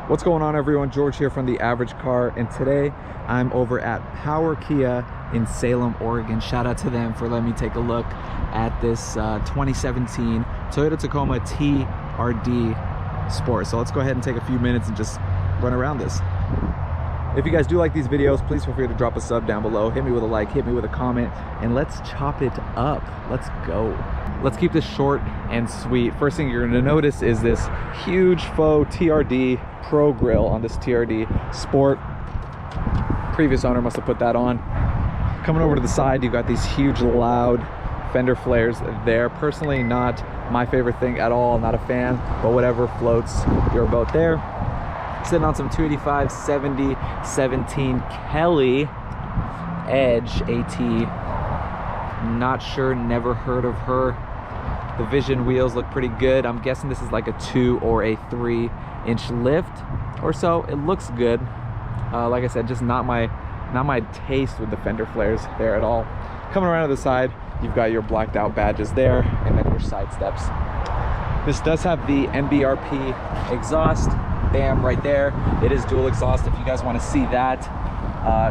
What's going on, everyone? George here from The Average Car, and today I'm over at Power Kia in Salem, Oregon. Shout out to them for letting me take a look at this 2017 Toyota Tacoma TRD Sport. So let's go ahead and take a few minutes and just run around this. If you guys do like these videos, please feel free to drop a sub down below. Hit me with a like, hit me with a comment, and let's chop it up. Let's go. Let's keep this short and sweet. First thing you're gonna notice is this huge faux TRD Pro grill on this TRD Sport. Previous owner must have put that on. Coming over to the side, you've got these huge loud fender flares there. Personally, not my favorite thing at all. Not a fan, but whatever floats your boat there. Sitting on some 285 70 17 Kelly Edge AT. Not sure, never heard of her. The Vision wheels look pretty good. I'm guessing this is like a 2 or a 3-inch lift or so. It looks good. Like I said, just not my taste with the fender flares there at all. Coming around to the side, you've got your blacked out badges there, and then your side steps. This does have the NBRP exhaust. Bam, right there. It is dual exhaust. If you guys want to see that,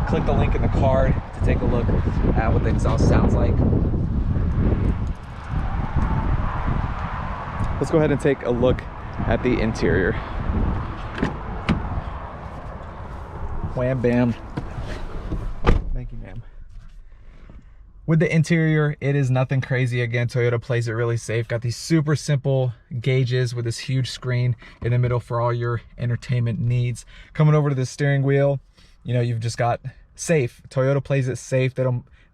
click the link in the card to take a look at what the exhaust sounds like. Let's go ahead and take a look at the interior. Wham bam. Thank you, ma'am. With the interior, it is nothing crazy. Again, Toyota plays it really safe. Got these super simple gauges with this huge screen in the middle for all your entertainment needs. Coming over to the steering wheel, you know, you've just got safe. Toyota plays it safe. They're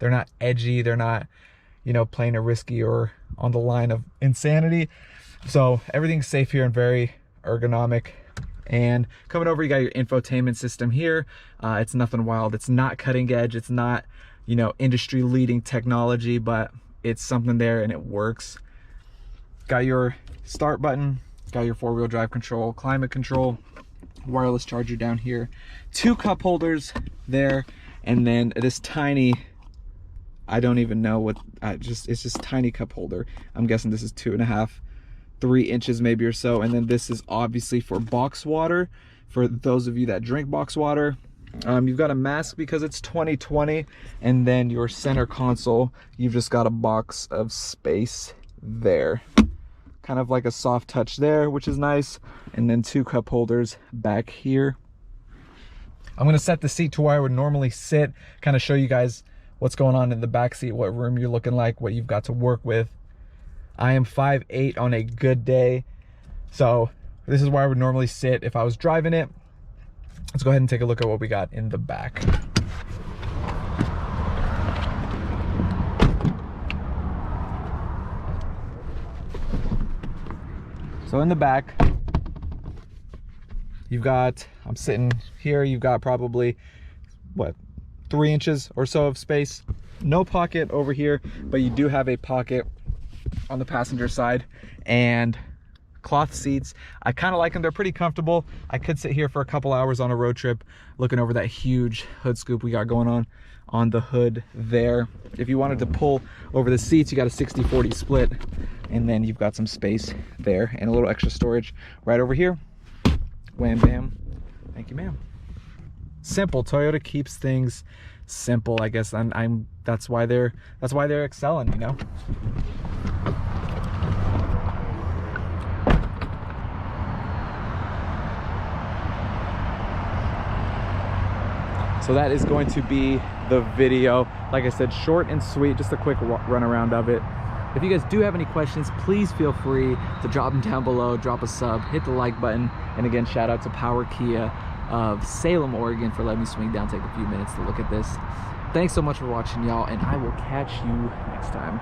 not edgy. They're not, you know, playing it risky or on the line of insanity. So everything's safe here and very ergonomic. And coming over, you got your infotainment system here. It's nothing wild. It's not cutting edge. It's not, you know, industry leading technology, but it's something there and it works. Got your start button, got your 4-wheel drive control, climate control, wireless charger down here, 2 cup holders there, and then this tiny, I don't even know what, it's just tiny cup holder. I'm guessing this is 2.5, 3 inches maybe or so. And then this is obviously for box water, for those of you that drink box water. You've got a mask because it's 2020, and then your center console, you've just got a box of space there. Kind of like a soft touch there, which is nice. And then 2 cup holders back here. I'm gonna set the seat to where I would normally sit, kind of show you guys what's going on in the back seat, what room you're looking like, what you've got to work with. I am 5'8" on a good day, so this is where I would normally sit if I was driving it. Let's go ahead and take a look at what we got in the back. So in the back, you've got, I'm sitting here, you've got probably, what, 3 inches or so of space. No pocket over here, but you do have a pocket on the passenger side, and cloth seats. I kind of like them. They're pretty comfortable. I could sit here for a couple hours on a road trip looking over that huge hood scoop we got going on the hood there. If you wanted to pull over the seats, you got a 60-40 split, and then you've got some space there and a little extra storage right over here. Wham bam. Thank you, ma'am. Simple. Toyota keeps things simple, I guess. That's why they're excelling, you know. So that is going to be the video. Like I said, short and sweet, just a quick run around of it. If you guys do have any questions, please feel free to drop them down below, drop a sub, hit the like button. And again, shout out to Power Kia of Salem, Oregon for letting me swing down, take a few minutes to look at this. Thanks so much for watching, y'all, and I will catch you next time.